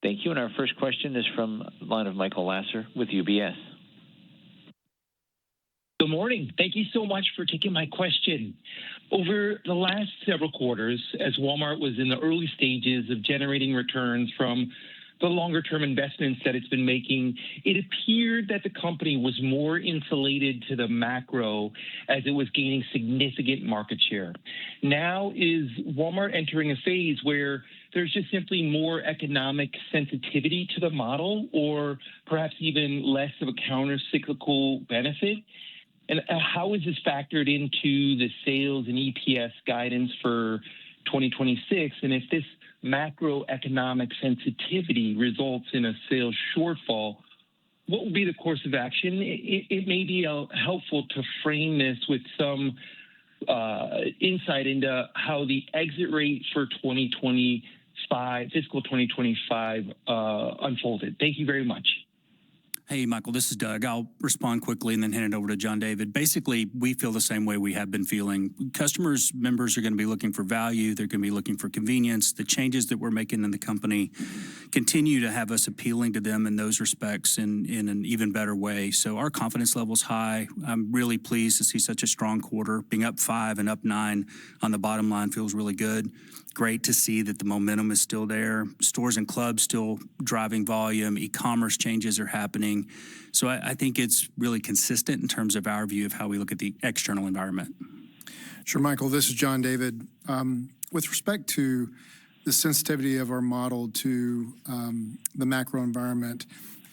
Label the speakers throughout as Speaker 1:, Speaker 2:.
Speaker 1: Thank you. And our first question is from the line of Michael Lasser with UBS.
Speaker 2: Good morning. Thank you so much for taking my question. Over the last several quarters, as Walmart was in the early stages of generating returns from the longer-term investments that it's been making, it appeared that the company was more insulated to the macro as it was gaining significant market share. Now is Walmart entering a phase where there's just simply more economic sensitivity to the model, or perhaps even less of a counter-cyclical benefit? And how is this factored into the sales and EPS guidance for 2026? And if this macroeconomic sensitivity results in a sales shortfall, what will be the course of action? It may be helpful to frame this with some insight into how the exit rate for 2025, fiscal 2025, unfolded. Thank you very much.
Speaker 3: Hey, Michael, this is Doug. I'll respond quickly and then hand it over to John David. Basically, we feel the same way we have been feeling. Customers, members are going to be looking for value. They're going to be looking for convenience. The changes that we're making in the company continue to have us appealing to them in those respects in an even better way. So our confidence level is high. I'm really pleased to see such a strong quarter. Being up 5 and up 9 on the bottom line feels really good. Great to see that the momentum is still there. Stores and clubs still driving volume. E-commerce changes are happening. So I think it's really consistent in terms of our view of how we look at the external environment.
Speaker 4: Sure, Michael, this is John David. With respect to the sensitivity of our model to the macro environment,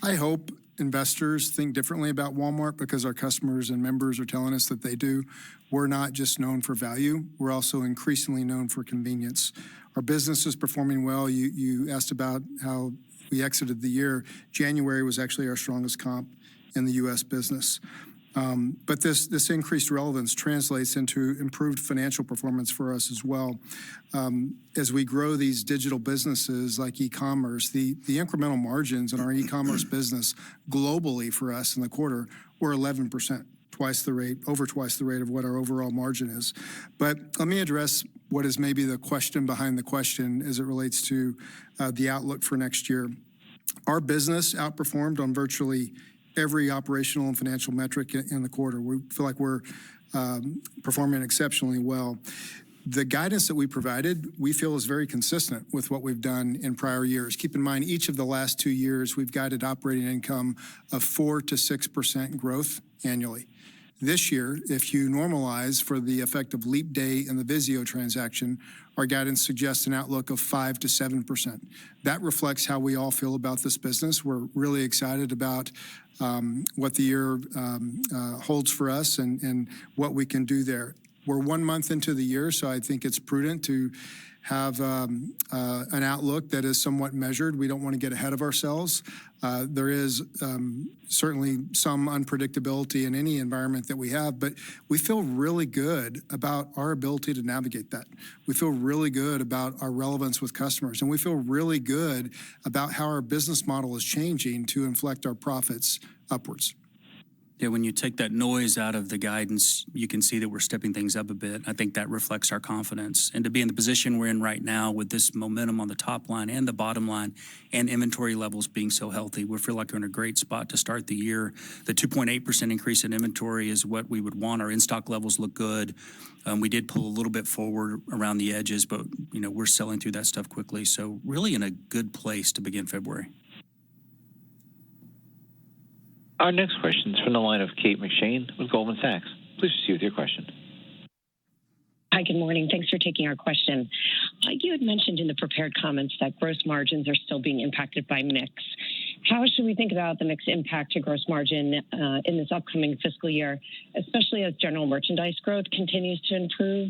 Speaker 4: I hope investors think differently about Walmart because our customers and members are telling us that they do. We're not just known for value. We're also increasingly known for convenience. Our business is performing well. You asked about how we exited the year. January was actually our strongest comp in the U.S. business. But this increased relevance translates into improved financial performance for us as well. As we grow these digital businesses like e-commerce, the incremental margins in our e-commerce business globally for us in the quarter were 11%, over twice the rate of what our overall margin is. But let me address what is maybe the question behind the question as it relates to the outlook for next year. Our business outperformed on virtually every operational and financial metric in the quarter. We feel like we're performing exceptionally well. The guidance that we provided, we feel is very consistent with what we've done in prior years. Keep in mind, each of the last 2 years, we've guided operating income of 4 to 6% growth annually. This year, if you normalize for the effect of leap day and the Vizio transaction, our guidance suggests an outlook of 5 to 7%. That reflects how we all feel about this business. We're really excited about what the year holds for us and what we can do there. We're 1 month into the year, so I think it's prudent to have an outlook that is somewhat measured. We don't want to get ahead of ourselves. There is certainly some unpredictability in any environment that we have, but we feel really good about our ability to navigate that. We feel really good about our relevance with customers, and we feel really good about how our business model is changing to inflect our profits upwards.
Speaker 3: Yeah, when you take that noise out of the guidance, you can see that we're stepping things up a bit. I think that reflects our confidence. And to be in the position we're in right now with this momentum on the top line and the bottom line and inventory levels being so healthy, we feel like we're in a great spot to start the year. The 2.8% increase in inventory is what we would want. Our in-stock levels look good. We did pull a little bit forward around the edges, but we're selling through that stuff quickly. So really in a good place to begin February.
Speaker 1: Our next question is from the line of Kate McShane with Goldman Sachs. Please proceed with your question.
Speaker 5: Hi, good morning. Thanks for taking our question. You had mentioned in the prepared comments that gross margins are still being impacted by mix. How should we think about the mix impact to gross margin in this upcoming fiscal year, especially as general merchandise growth continues to improve?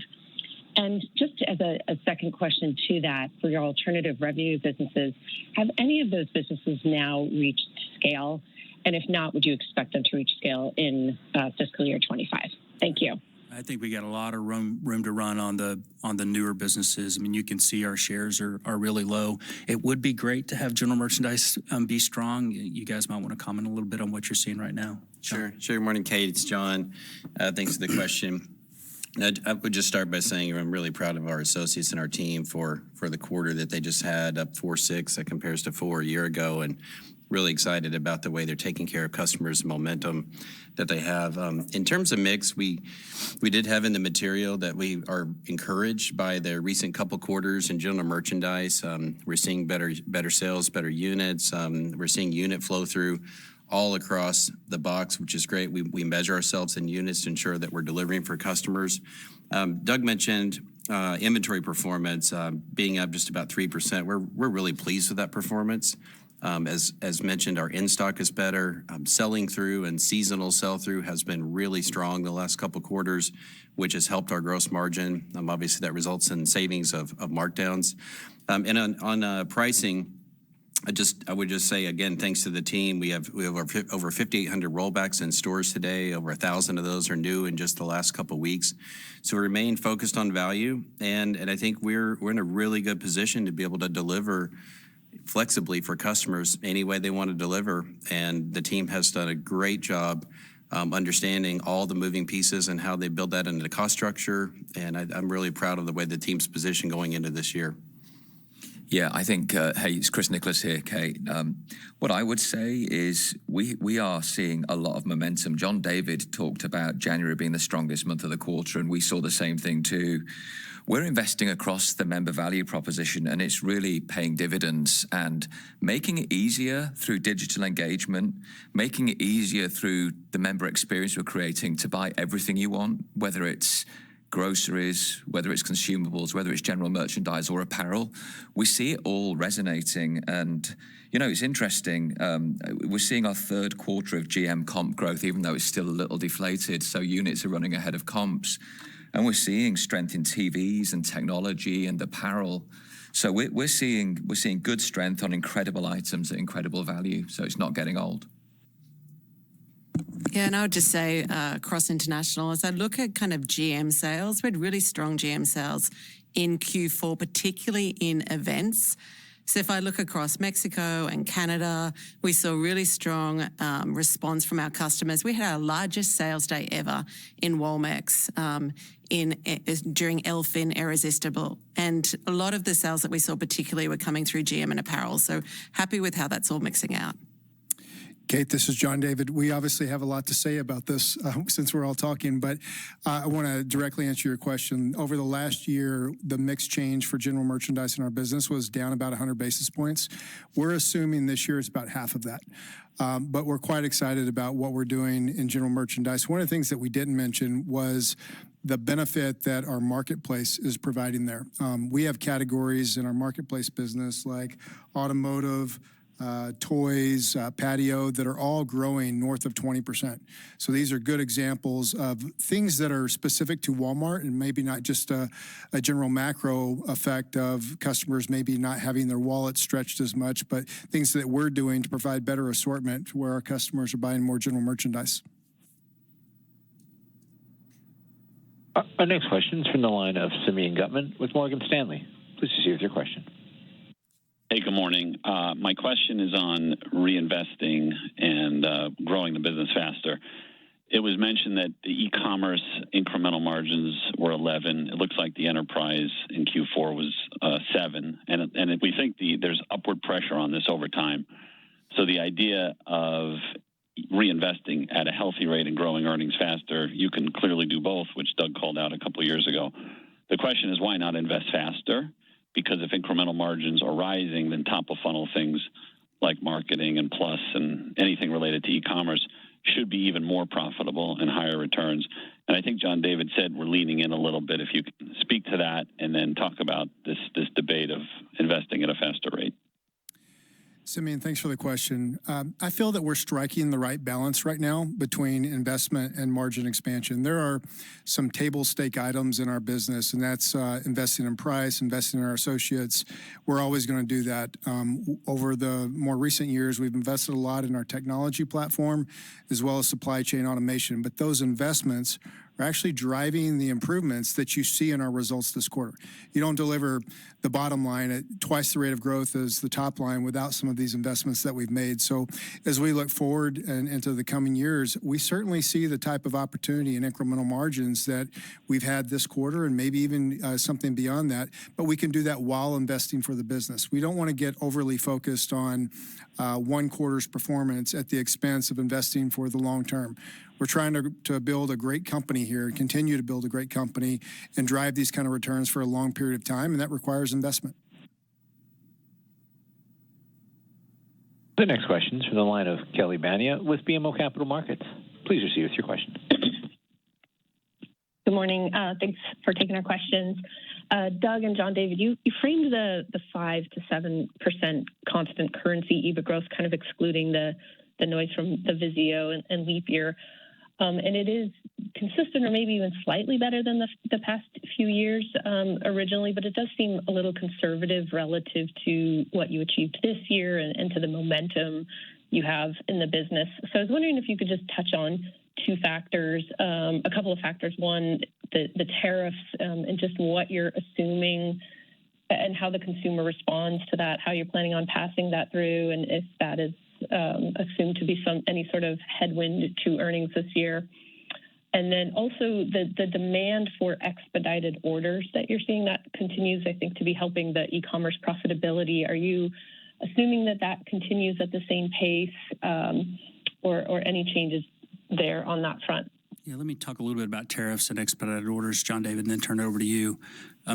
Speaker 5: And just as a second question to that, for your alternative revenue businesses, have any of those businesses now reached scale? And if not, would you expect them to reach scale in fiscal year 25? Thank you.
Speaker 3: I think we got a lot of room to run on the newer businesses. I mean, you can see our shares are really low. It would be great to have general merchandise be strong. You guys might want to comment a little bit on what you're seeing right now.
Speaker 6: Sure. Good morning, Kate. It's John. Thanks for the question. I would just start by saying I'm really proud of our associates and our team for the quarter that they just had, up 4.6. That compares to 4 a year ago, and really excited about the way they're taking care of customers, momentum that they have. In terms of mix, we did have in the material that we are encouraged by the recent couple quarters in general merchandise. We're seeing better sales, better units. We're seeing unit flow through all across the box, which is great. We measure ourselves in units to ensure that we're delivering for customers. Doug mentioned inventory performance being up just about 3%. We're really pleased with that performance. As mentioned, our in-stock is better. Selling through and seasonal sell-through has been really strong the last couple quarters, which has helped our gross margin. Obviously, that results in savings of markdowns. And on pricing, I would just say, again, thanks to the team, we have over 5,800 rollbacks in stores today. Over 1,000 of those are new in just the last couple of weeks. So we remain focused on value, and I think we're in a really good position to be able to deliver flexibly for customers any way they want to deliver. And the team has done a great job understanding all the moving pieces and how they build that into the cost structure. And I'm really proud of the way the team's positioned going into this year.
Speaker 7: Yeah, I think, hey, it's Chris Nicholas here, Kate. What I would say is we are seeing a lot of momentum. John David talked about January being the strongest month of the quarter, and we saw the same thing too. We're investing across the member value proposition, and it's really paying dividends and making it easier through digital engagement, making it easier through the member experience we're creating to buy everything you want, whether it's groceries, whether it's consumables, whether it's general merchandise or apparel. We see it all resonating. And, you know, it's interesting. We're seeing our third quarter of GM comp growth, even though it's still a little deflated. So units are running ahead of comps. And we're seeing strength in TVs and technology and apparel. So we're seeing good strength on incredible items at incredible value. So it's not getting old.
Speaker 8: Yeah, and I would just say across international, as I look at kind of GM sales, we had really strong GM sales in Q4, particularly in events. So if I look across Mexico and Canada, we saw really strong response from our customers. We had our largest sales day ever in Walmex during Elfin Irresistible. And a lot of the sales that we saw particularly were coming through GM and apparel. So happy with how that's all mixing out.
Speaker 4: Kate, this is John David. We obviously have a lot to say about this since we're all talking, but I want to directly answer your question. Over the last year, the mix change for general merchandise in our business was down about 100 basis points. We're assuming this year is about half of that. But we're quite excited about what we're doing in general merchandise. One of the things that we didn't mention was the benefit that our marketplace is providing there. We have categories in our marketplace business like automotive, toys, patio, that are all growing north of 20%. So these are good examples of things that are specific to Walmart and maybe not just a general macro effect of customers maybe not having their wallets stretched as much, but things that we're doing to provide better assortment where our customers are buying more general merchandise.
Speaker 1: Our next question is from the line of Simeon Gutman with Morgan Stanley. Please proceed with your question.
Speaker 9: Hey, good morning. My question is on reinvesting and growing the business faster. It was mentioned that the e-commerce incremental margins were 11. It looks like the enterprise in Q4 was 7. And we think there's upward pressure on this over time. So the idea of reinvesting at a healthy rate and growing earnings faster, you can clearly do both, which Doug called out a couple of years ago. The question is, why not invest faster? Because if incremental margins are rising, then top of funnel things like marketing and plus and anything related to e-commerce should be even more profitable and higher returns. And I think John David said we're leaning in a little bit. If you can speak to that and then talk about this debate of investing at a faster rate.
Speaker 4: Simeon, thanks for the question. I feel that we're striking the right balance right now between investment and margin expansion. There are some table stake items in our business, and that's investing in price, investing in our associates. We're always going to do that. Over the more recent years, we've invested a lot in our technology platform as well as supply chain automation. But those investments are actually driving the improvements that you see in our results this quarter. You don't deliver the bottom line at twice the rate of growth as the top line without some of these investments that we've made. So as we look forward and into the coming years, we certainly see the type of opportunity and incremental margins that we've had this quarter and maybe even something beyond that. But we can do that while investing for the business. We don't want to get overly focused on one quarter's performance at the expense of investing for the long term. We're trying to build a great company here, continue to build a great company, and drive these kind of returns for a long period of time, and that requires investment.
Speaker 1: The next question is from the line of Kelly Bania with BMO Capital Markets. Please proceed with your question.
Speaker 10: Good morning. Thanks for taking our questions. Doug and John David, you framed the 5 to 7% constant currency EBIT growth, kind of excluding the noise from the Vizio and leap year. And it is consistent or maybe even slightly better than the past few years originally, but it does seem a little conservative relative to what you achieved this year and to the momentum you have in the business. So I was wondering if you could just touch on two factors, a couple of factors. One, the tariffs and just what you're assuming and how the consumer responds to that, how you're planning on passing that through, and if that is assumed to be any sort of headwind to earnings this year. And then also the demand for expedited orders that you're seeing that continues, I think, to be helping the e-commerce profitability. Are you assuming that continues at the same pace or any changes there on that front?
Speaker 3: Yeah, let me talk a little bit about tariffs and expedited orders, John David, and then turn it over to you.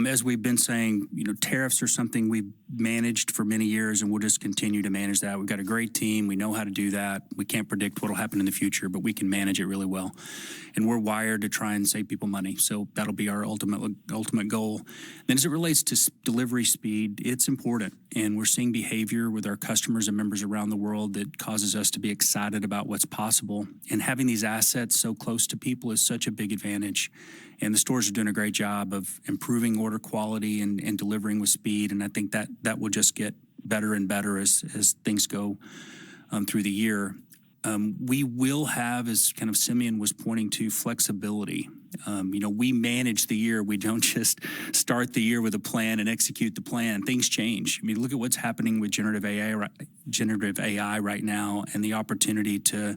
Speaker 3: As we've been saying, tariffs are something we've managed for many years, and we'll just continue to manage that. We've got a great team. We know how to do that. We can't predict what will happen in the future, but we can manage it really well. And we're wired to try and save people money, so that'll be our ultimate goal. Then as it relates to delivery speed, it's important, and we're seeing behavior with our customers and members around the world that causes us to be excited about what's possible. And having these assets so close to people is such a big advantage. And the stores are doing a great job of improving order quality and delivering with speed. And I think that will just get better and better as things go through the year. We will have, as kind of Simeon was pointing to, flexibility. We manage the year. We don't just start the year with a plan and execute the plan. Things change. I mean, look at what's happening with generative AI right now and the opportunity to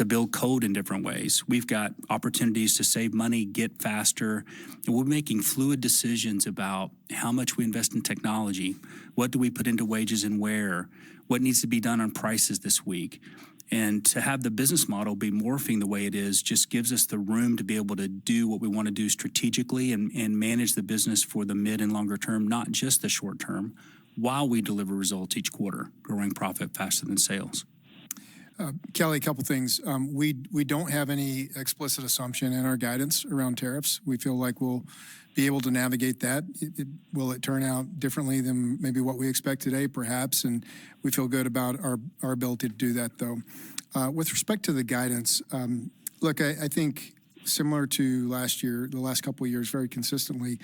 Speaker 3: build code in different ways. We've got opportunities to save money, get faster, and we're making fluid decisions about how much we invest in technology. What do we put into wages and where? What needs to be done on prices this week? And to have the business model be morphing the way it is just gives us the room to be able to do what we want to do strategically and manage the business for the mid and longer term, not just the short term, while we deliver results each quarter, growing profit faster than sales.
Speaker 4: Kelly, a couple things. We don't have any explicit assumption in our guidance around tariffs. We feel like we'll be able to navigate that. Will it turn out differently than maybe what we expect today? Perhaps, and we feel good about our ability to do that, though. With respect to the guidance, look, I think similar to last year, the last couple of years, very consistently,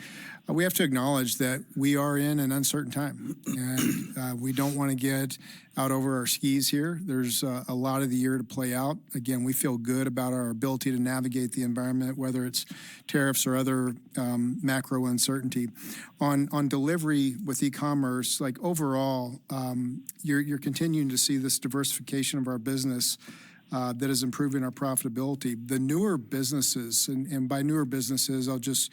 Speaker 4: we have to acknowledge that we are in an uncertain time, and we don't want to get out over our skis here. There's a lot of the year to play out. Again, we feel good about our ability to navigate the environment, whether it's tariffs or other macro uncertainty. On delivery with e-commerce, like overall, you're continuing to see this diversification of our business that is improving our profitability. The newer businesses, and by newer businesses, I'll just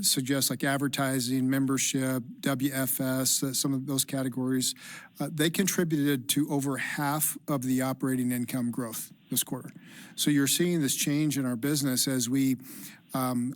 Speaker 4: suggest like advertising, membership, WFS, some of those categories, they contributed to over half of the operating income growth this quarter. So you're seeing this change in our business as we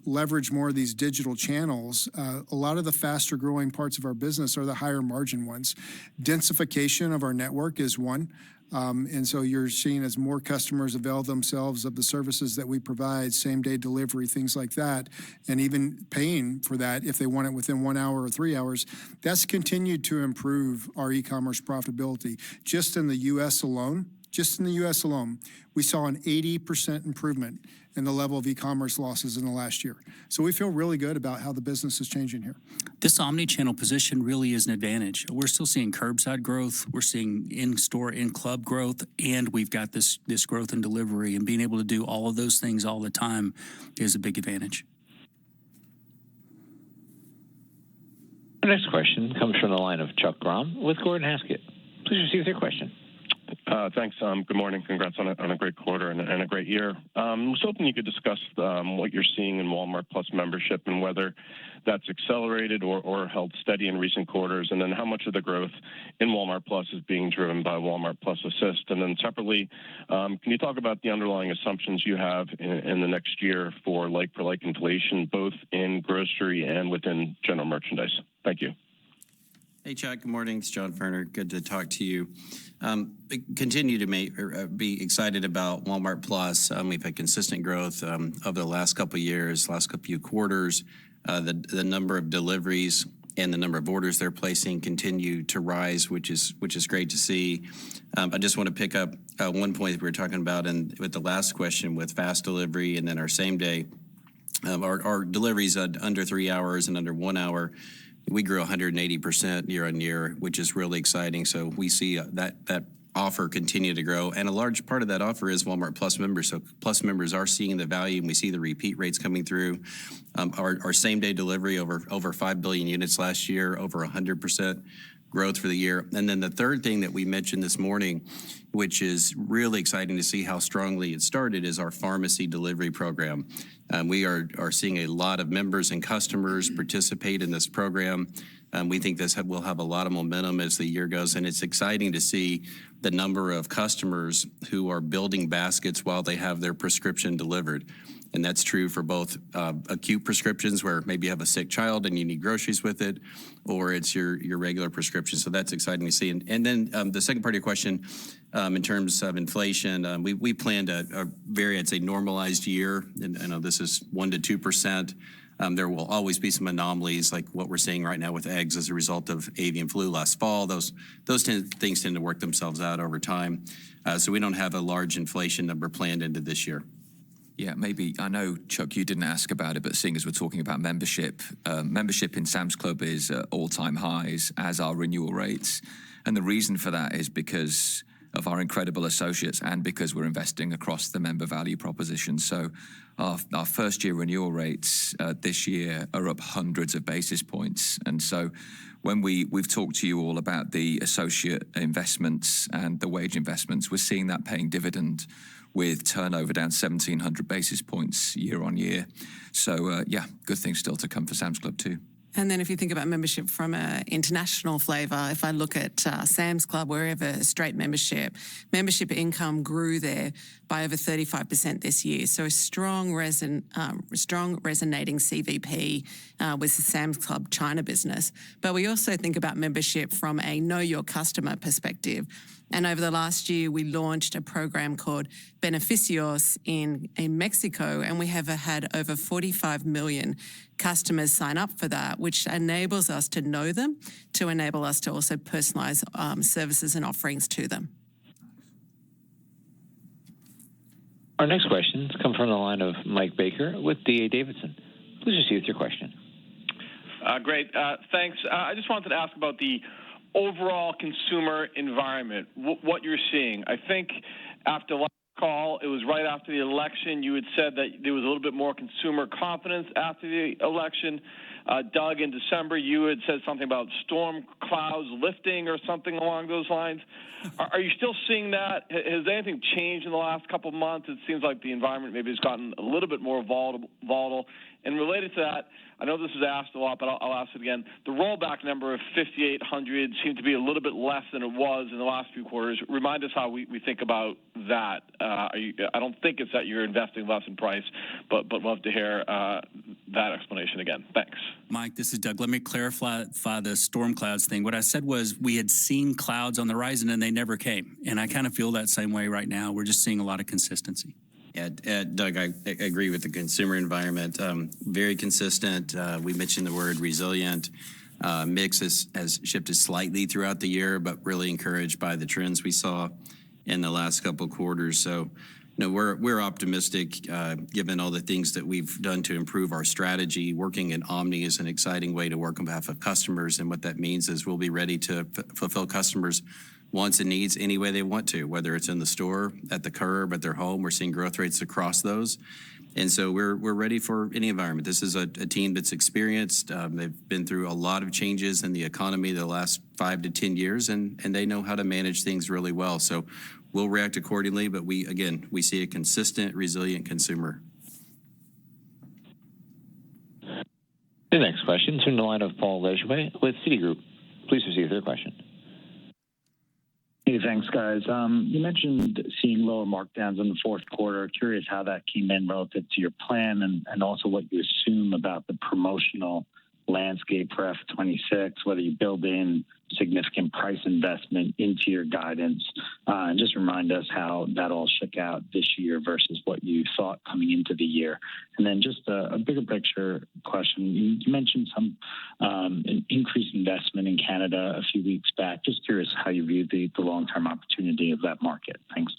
Speaker 4: leverage more of these digital channels. A lot of the faster growing parts of our business are the higher margin ones. Densification of our network is one. And so you're seeing as more customers avail themselves of the services that we provide, same-day delivery, things like that, and even paying for that if they want it within 1 hour or 3 hours, that's continued to improve our e-commerce profitability. Just in the U.S. alone, just in the U.S. alone, we saw an 80% improvement in the level of e-commerce losses in the last year. So we feel really good about how the business is changing here.
Speaker 3: This omni-channel position really is an advantage. We're still seeing curbside growth, we're seeing in-store, in-club growth, and we've got this growth in delivery, and being able to do all of those things all the time is a big advantage.
Speaker 1: Our next question comes from the line of Chuck Grom with Gordon Haskett. Please proceed with your question.
Speaker 11: Thanks. Good morning. Congrats on a great quarter and a great year. I was hoping you could discuss what you're seeing in Walmart Plus membership and whether that's accelerated or held steady in recent quarters, and then how much of the growth in Walmart Plus is being driven by Walmart Plus Assist. And then separately, can you talk about the underlying assumptions you have in the next year for like-for-like inflation, both in grocery and within general merchandise? Thank you.
Speaker 6: Hey, Chuck. Good morning. It's John Ferner. Good to talk to you. Continue to be excited about Walmart Plus. We've had consistent growth over the last couple of years, last couple of quarters. The number of deliveries and the number of orders they're placing continue to rise, which is great to see. I just want to pick up one point that we were talking about with the last question with fast delivery and then our same day. Our deliveries under 3 hours and under 1 hour, we grew 180% year on year, which is really exciting. So we see that offer continue to grow. And a large part of that offer is Walmart Plus members. So Plus members are seeing the value, and we see the repeat rates coming through. Our same-day delivery over 5 billion units last year, over 100% growth for the year. And then the third thing that we mentioned this morning, which is really exciting to see how strongly it started, is our pharmacy delivery program. We are seeing a lot of members and customers participate in this program. We think this will have a lot of momentum as the year goes, and it's exciting to see the number of customers who are building baskets while they have their prescription delivered. And that's true for both acute prescriptions, where maybe you have a sick child and you need groceries with it, or it's your regular prescription. So that's exciting to see. And then the second part of your question, in terms of inflation, we planned a very, I'd say, normalized year. And I know this is 1% to 2%. There will always be some anomalies, like what we're seeing right now with eggs as a result of avian flu last fall. Those things tend to work themselves out over time. So we don't have a large inflation number planned into this year.
Speaker 7: Yeah, maybe, I know, Chuck, you didn't ask about it, but seeing as we're talking about membership, membership in Sam's Club is at all-time highs, as are renewal rates. And the reason for that is because of our incredible associates and because we're investing across the member value proposition. So our first-year renewal rates this year are up hundreds of basis points. And so when we've talked to you all about the associate investments and the wage investments, we're seeing that paying dividend with turnover down 1,700 basis points year on year. So, yeah, good things still to come for Sam's Club too.
Speaker 8: And then if you think about membership from an international flavour, if I look at Sam's Club, wherever straight membership income grew there by over 35% this year. So a strong resonating CVP with the Sam's Club China business. But we also think about membership from a know your customer perspective. And over the last year, we launched a program called Beneficios in Mexico, and we have had over 45 million customers sign up for that, which enables us to know them, to enable us to also personalize services and offerings to them.
Speaker 1: Our next questions come from the line of Mike Baker with D.A. Davidson. Please proceed with your question.
Speaker 12: Great. Thanks. I just wanted to ask about the overall consumer environment, what you're seeing. I think after last call, it was right after the election, you had said that there was a little bit more consumer confidence after the election. Doug, in December, you had said something about storm clouds lifting or something along those lines. Are you still seeing that? Has anything changed in the last couple of months? It seems like the environment maybe has gotten a little bit more volatile. And related to that, I know this is asked a lot, but I'll ask it again. The rollback number of 5,800 seemed to be a little bit less than it was in the last few quarters. Remind us how we think about that. I don't think it's that you're investing less in price, but love to hear that explanation again. Thanks.
Speaker 3: Mike, this is Doug. Let me clarify the storm clouds thing. What I said was we had seen clouds on the horizon and they never came. And I kind of feel that same way right now. We're just seeing a lot of consistency.
Speaker 6: Yeah, Doug, I agree with the consumer environment. Very consistent. We mentioned the word resilient. Mix has shifted slightly throughout the year, but really encouraged by the trends we saw in the last couple of quarters. So, we're optimistic given all the things that we've done to improve our strategy. Working in Omni is an exciting way to work on behalf of customers, and what that means is we'll be ready to fulfill customers' wants and needs any way they want to, whether it's in the store, at the curb, at their home. We're seeing growth rates across those. And so we're ready for any environment. This is a team that's experienced. They've been through a lot of changes in the economy the last 5 to 10 years, and they know how to manage things really well. So we'll react accordingly, but we see a consistent, resilient consumer.
Speaker 1: The next question is from the line of Paul Lejuez with Citigroup. Please proceed with your question.
Speaker 13: Hey, thanks, guys. You mentioned seeing lower markdowns in the fourth quarter. Curious how that came in relative to your plan and also what you assume about the promotional landscape for F26, whether you build in significant price investment into your guidance, and just remind us how that all shook out this year versus what you thought coming into the year. And then just a bigger picture question. You mentioned some increased investment in Canada a few weeks back. Just curious how you view the long-term opportunity of that market. Thanks.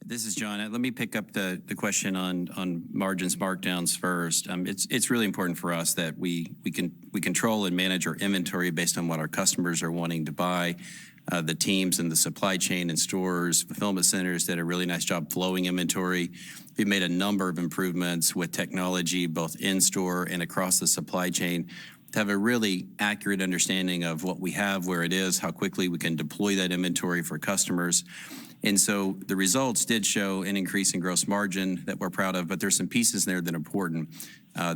Speaker 6: This is John. Let me pick up the question on margins markdowns first. It's really important for us that we control and manage our inventory based on what our customers are wanting to buy. The teams in the supply chain and stores, fulfillment centers did a really nice job flowing inventory. We've made a number of improvements with technology, both in store and across the supply chain, to have a really accurate understanding of what we have, where it is, how quickly we can deploy that inventory for customers. And so the results did show an increase in gross margin that we're proud of, but there's some pieces there that are important.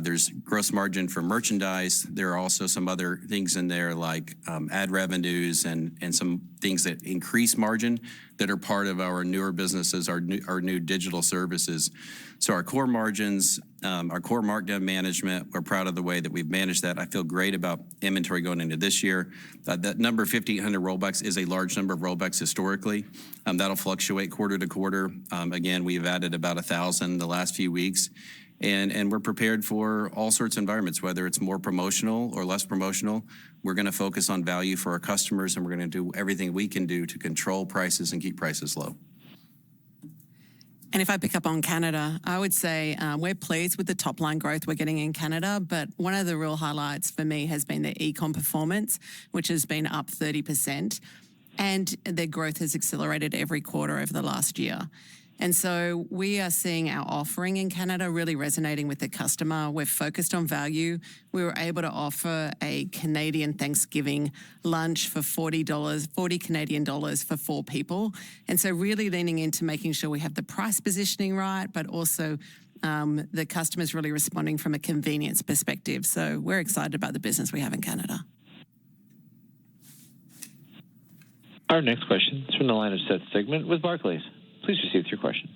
Speaker 6: There's gross margin for merchandise. There are also some other things in there like ad revenues and some things that increase margin that are part of our newer businesses, our new digital services. So our core margins, our core markdown management, we're proud of the way that we've managed that. I feel great about inventory going into this year. That number 5,800 rollbacks is a large number of rollbacks historically. That'll fluctuate quarter to quarter. Again, we've added about 1,000 the last few weeks. And we're prepared for all sorts of environments, whether it's more promotional or less promotional. We're going to focus on value for our customers, and we're going to do everything we can do to control prices and keep prices low.
Speaker 8: And if I pick up on Canada, I would say we're pleased with the top line growth we're getting in Canada, but one of the real highlights for me has been the e-com performance, which has been up 30%, and their growth has accelerated every quarter over the last year. And so we are seeing our offering in Canada really resonating with the customer. We're focused on value. We were able to offer a Canadian Thanksgiving lunch for $40 Canadian dollars for 4 people. And so really leaning into making sure we have the price positioning right, but also the customer's really responding from a convenience perspective. So we're excited about the business we have in Canada.
Speaker 1: Our next question is from the line of Seth Sigman with Barclays. Please proceed with your question.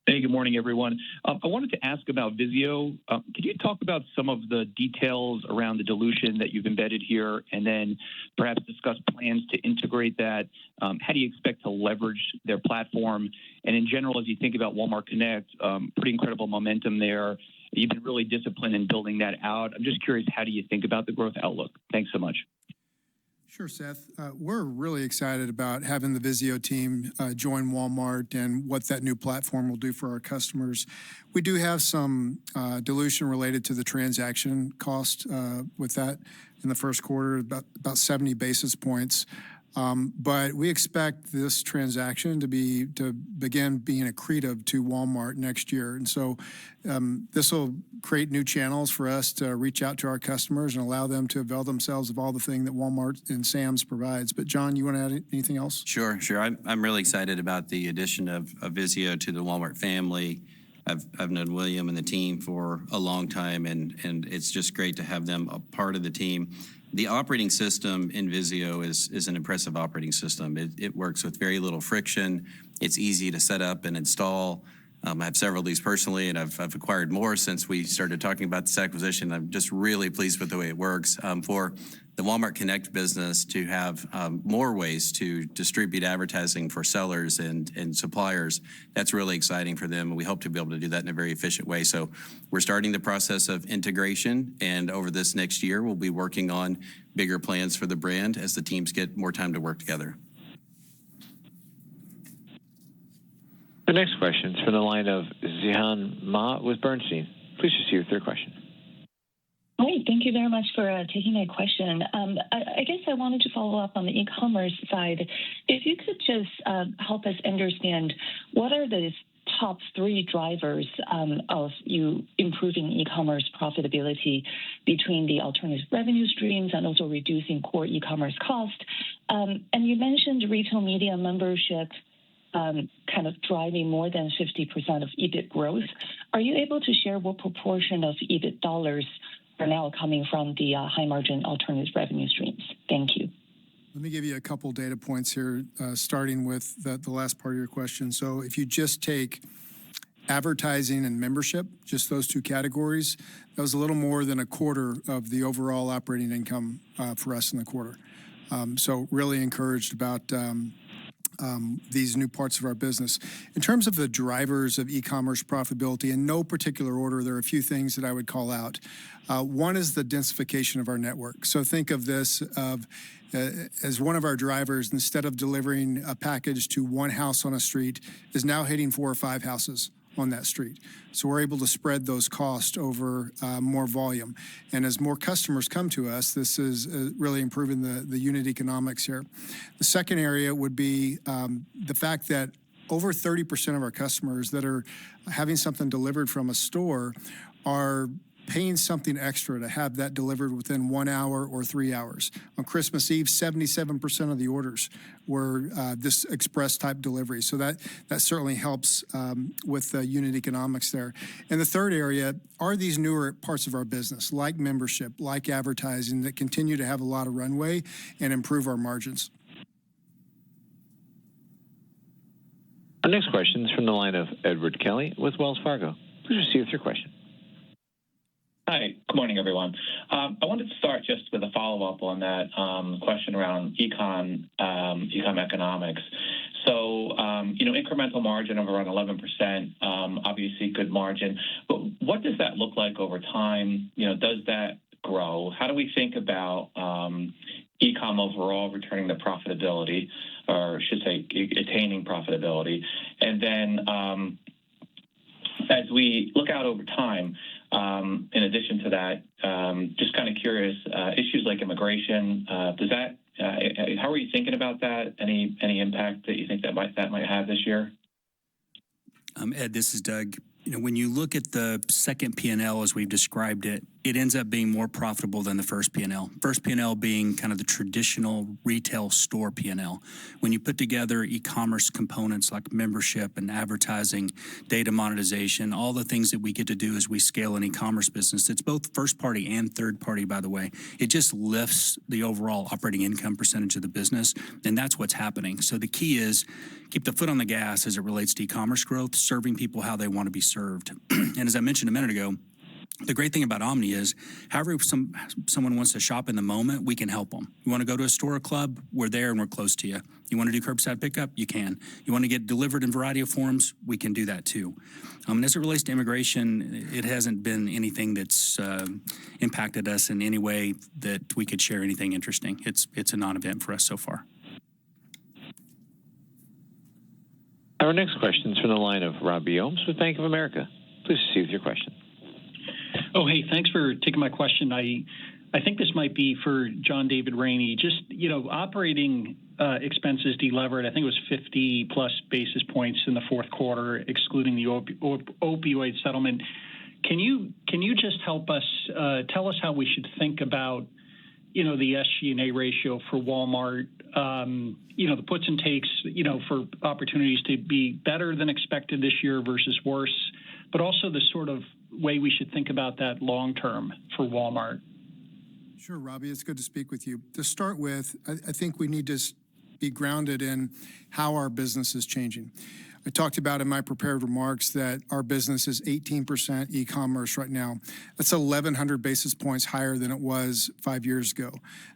Speaker 14: Hey, good morning, everyone. I wanted to ask about Vizio. Could you talk about some of the details around the dilution that you've embedded here, and then perhaps discuss plans to integrate that? How do you expect to leverage their platform? And in general, as you think about Walmart Connect, pretty incredible momentum there. You've been really disciplined in building that out. I'm just curious, how do you think about the growth outlook? Thanks so much.
Speaker 4: Sure, Seth. We're really excited about having the Vizio team join Walmart and what that new platform will do for our customers. We do have some dilution related to the transaction cost with that in the first quarter, about 70 basis points. But we expect this transaction to begin being accretive to Walmart next year. And so this will create new channels for us to reach out to our customers and allow them to avail themselves of all the things that Walmart and Sam's provides. But John, you want to add anything else?
Speaker 6: Sure. I'm really excited about the addition of Vizio to the Walmart family. I've known William and the team for a long time, and it's just great to have them a part of the team. The operating system in Vizio is an impressive operating system. It works with very little friction. It's easy to set up and install. I have several of these personally, and I've acquired more since we started talking about this acquisition. I'm just really pleased with the way it works. For the Walmart Connect business to have more ways to distribute advertising for sellers and suppliers, that's really exciting for them, and we hope to be able to do that in a very efficient way. So we're starting the process of integration, and over this next year, we'll be working on bigger plans for the brand as the teams get more time to work together.
Speaker 1: The next question is from the line of Zihan Ma with Bernstein. Please proceed with your question.
Speaker 15: Hi, thank you very much for taking my question. I guess I wanted to follow up on the e-commerce side. If you could just help us understand what are the top three drivers of you improving e-commerce profitability between the alternative revenue streams and also reducing core e-commerce cost. And you mentioned retail media membership kind of driving more than 50% of EBIT growth. Are you able to share what proportion of EBIT dollars are now coming from the high-margin alternative revenue streams? Thank you.
Speaker 4: Let me give you a couple data points here, starting with the last part of your question. So if you just take advertising and membership, just those two categories, that was a little more than a quarter of the overall operating income for us in the quarter. So really encouraged about these new parts of our business. In terms of the drivers of e-commerce profitability, in no particular order, there are a few things that I would call out. One is the densification of our network. So think of this as one of our drivers, instead of delivering a package to one house on a street, is now hitting 4 or 5 houses on that street. So we're able to spread those costs over more volume. And as more customers come to us, this is really improving the unit economics here. The second area would be the fact that over 30% of our customers that are having something delivered from a store are paying something extra to have that delivered within 1 hour or 3 hours. On Christmas Eve, 77% of the orders were this express type delivery. So that certainly helps with the unit economics there. And the third area are these newer parts of our business, like membership, like advertising, that continue to have a lot of runway and improve our margins.
Speaker 1: Our next question is from the line of Edward Kelly with Wells Fargo. Please proceed with your question.
Speaker 16: Hi, good morning, everyone. I wanted to start just with a follow-up on that question around econ economics. So, incremental margin of around 11%, obviously good margin. But what does that look like over time? Does that grow? How do we think about ecom overall returning to profitability, or I should say attaining profitability? And then as we look out over time, in addition to that, just kind of curious, issues like immigration, how are you thinking about that? Any impact that you think that might have this year?
Speaker 3: Ed, this is Doug. When you look at the second P&L as we've described it, it ends up being more profitable than the first P&L. First P&L being kind of the traditional retail store P&L. When you put together e-commerce components like membership and advertising, data monetization, all the things that we get to do as we scale an e-commerce business, it's both first party and third party, by the way. It just lifts the overall operating income percentage of the business, and that's what's happening. So the key is keep the foot on the gas as it relates to e-commerce growth, serving people how they want to be served. And as I mentioned a minute ago, the great thing about Omni is, however someone wants to shop in the moment, we can help them. You want to go to a store or club, we're there and we're close to you. You want to do curbside pickup, you can. You want to get delivered in a variety of forms, we can do that too. And as it relates to immigration, it hasn't been anything that's impacted us in any way that we could share anything interesting. It's a non-event for us so far.
Speaker 1: Our next question is from the line of Robbie Ohmes with Bank of America. Please proceed with your question.
Speaker 17: Oh, hey, thanks for taking my question. I think this might be for John David Rainey. Just, operating expenses delevered, I think it was 50-plus basis points in the fourth quarter, excluding the opioid settlement. Can you just help us, tell us how we should think about, the SG&A ratio for Walmart, the puts and takes, for opportunities to be better than expected this year versus worse, but also the sort of way we should think about that long term for Walmart?
Speaker 4: Sure, Robbie, it's good to speak with you. To start with, I think we need to be grounded in how our business is changing. I talked about in my prepared remarks that our business is 18% e-commerce right now. That's 1,100 basis points higher than it was 5 years ago.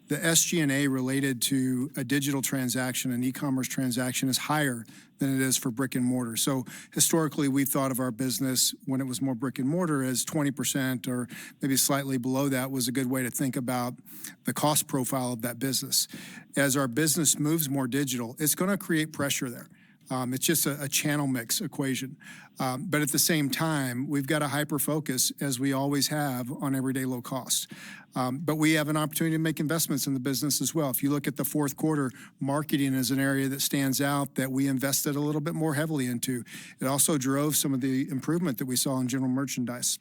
Speaker 4: The SG&A related to a digital transaction, an e-commerce transaction, is higher than it is for brick and mortar. So historically, we thought of our business when it was more brick and mortar as 20% or maybe slightly below that was a good way to think about the cost profile of that business. As our business moves more digital, it's going to create pressure there. It's just a channel mix equation. But at the same time, we've got a hyper focus, as we always have, on everyday low cost. But we have an opportunity to make investments in the business as well. If you look at the fourth quarter, marketing is an area that stands out that we invested a little bit more heavily into. It also drove some of the improvement that we saw in general merchandise.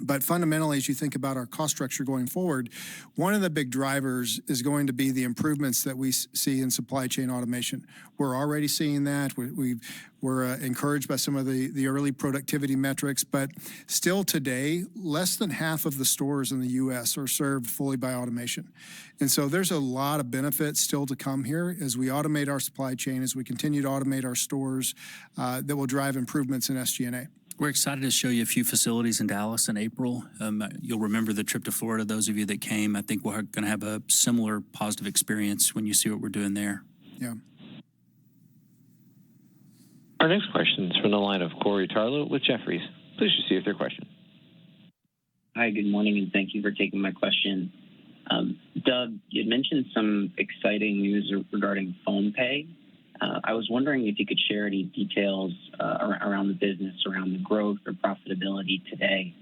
Speaker 4: But fundamentally, as you think about our cost structure going forward, one of the big drivers is going to be the improvements that we see in supply chain automation. We're already seeing that. We're encouraged by some of the early productivity metrics, but still today, less than half of the stores in the U.S. are served fully by automation. And so there's a lot of benefits still to come here as we automate our supply chain, as we continue to automate our stores that will drive improvements in SG&A.
Speaker 3: We're excited to show you a few facilities in Dallas in April. You'll remember the trip to Florida, those of you that came. I think we're going to have a similar positive experience when you see what we're doing there.
Speaker 4: Yeah.
Speaker 1: Our next question is from the line of Corey Tarlow with Jefferies. Please proceed with your question.
Speaker 18: Hi, good morning, and thank you for taking my question. Doug, you had mentioned some exciting news regarding phone pay. I was wondering if you could share any details around the business, around the growth or profitability today.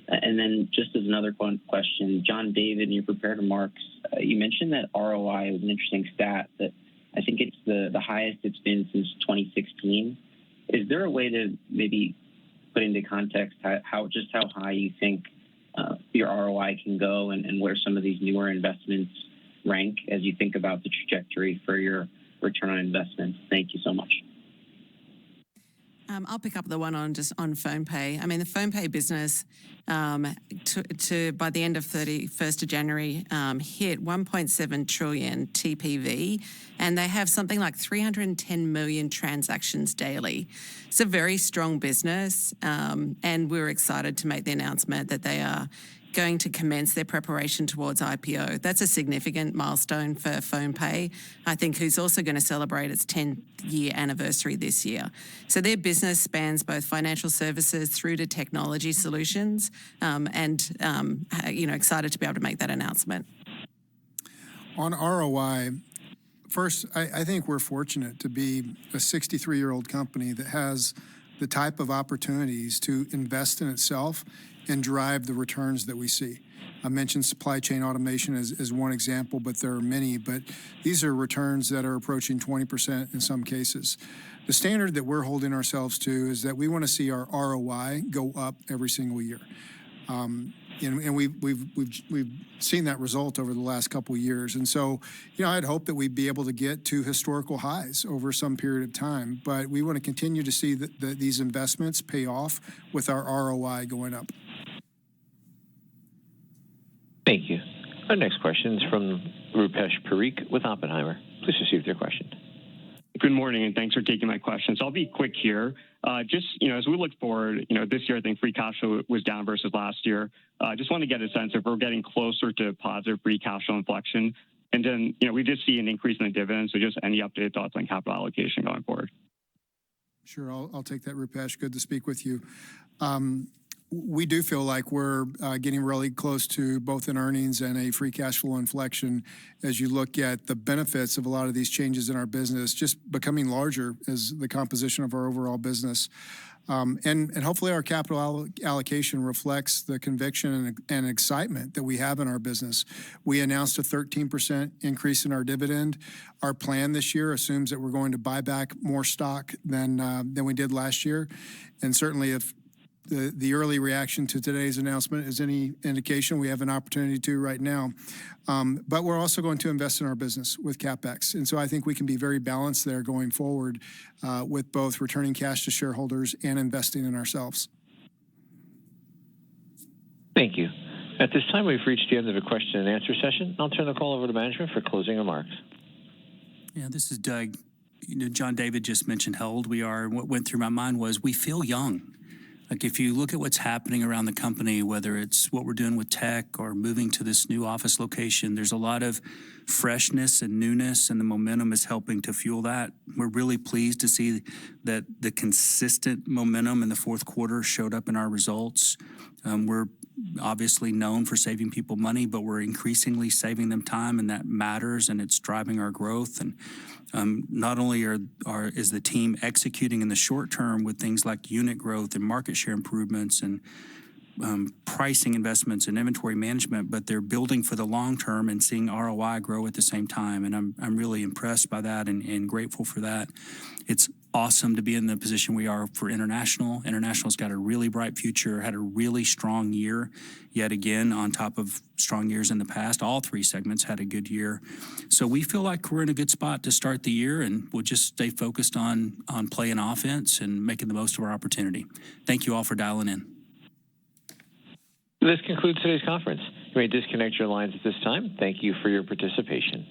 Speaker 18: And then just as another question, John David, in your prepared remarks, you mentioned that ROI was an interesting stat, that I think it's the highest it's been since 2016. Is there a way to maybe put into context how high you think your ROI can go and where some of these newer investments rank as you think about the trajectory for your return on investment? Thank you so much.
Speaker 8: I'll pick up the one on phone pay. I mean, the phone pay business by the end of 31st of January hit 1.7 trillion TPV, and they have something like 310 million transactions daily. It's a very strong business, and we're excited to make the announcement that they are going to commence their preparation towards IPO. That's a significant milestone for PhonePay, I think, who's also going to celebrate its 10-year anniversary this year. So their business spans both financial services through to technology solutions, and excited to be able to make that announcement.
Speaker 4: On ROI, first, I think we're fortunate to be a 63-year-old company that has the type of opportunities to invest in itself and drive the returns that we see. I mentioned supply chain automation as one example, but there are many. But these are returns that are approaching 20% in some cases. The standard that we're holding ourselves to is that we want to see our ROI go up every single year. And we've seen that result over the last couple of years. And so, I'd hope that we'd be able to get to historical highs over some period of time. But we want to continue to see that these investments pay off with our ROI going up.
Speaker 1: Thank you. Our next question is from Rupesh Parikh with Oppenheimer. Please proceed with your question.
Speaker 19: Good morning, and thanks for taking my questions. I'll be quick here. As we look forward, this year I think free cash flow was down versus last year. Just want to get a sense if we're getting closer to positive free cash flow inflection. And then, we did see an increase in the dividend, so just any updated thoughts on capital allocation going forward?
Speaker 4: Sure, I'll take that, Rupesh. Good to speak with you. We do feel like we're getting really close to both an earnings and a free cash flow inflection as you look at the benefits of a lot of these changes in our business just becoming larger as the composition of our overall business. And hopefully our capital allocation reflects the conviction and excitement that we have in our business. We announced a 13% increase in our dividend. Our plan this year assumes that we're going to buy back more stock than we did last year. And certainly if the early reaction to today's announcement is any indication, we have an opportunity to right now. But we're also going to invest in our business with CapEx. And so I think we can be very balanced there going forward with both returning cash to shareholders and investing in ourselves.
Speaker 1: Thank you. At this time, we've reached the end of the question and answer session. I'll turn the call over to management for closing remarks.
Speaker 3: Yeah, this is Doug. John David just mentioned how old we are. And what went through my mind was we feel young. Like if you look at what's happening around the company, whether it's what we're doing with tech or moving to this new office location, there's a lot of freshness and newness, and the momentum is helping to fuel that. We're really pleased to see that the consistent momentum in the fourth quarter showed up in our results. We're obviously known for saving people money, but we're increasingly saving them time, and that matters, and it's driving our growth. And not only is the team executing in the short term with things like unit growth and market share improvements and pricing investments and inventory management, but they're building for the long term and seeing ROI grow at the same time. And I'm really impressed by that and grateful for that. It's awesome to be in the position we are for international. International's got a really bright future, had a really strong year yet again on top of strong years in the past. All three segments had a good year. So we feel like we're in a good spot to start the year, and we'll just stay focused on playing offense and making the most of our opportunity. Thank you all for dialing in.
Speaker 1: This concludes today's conference. You may disconnect your lines at this time. Thank you for your participation.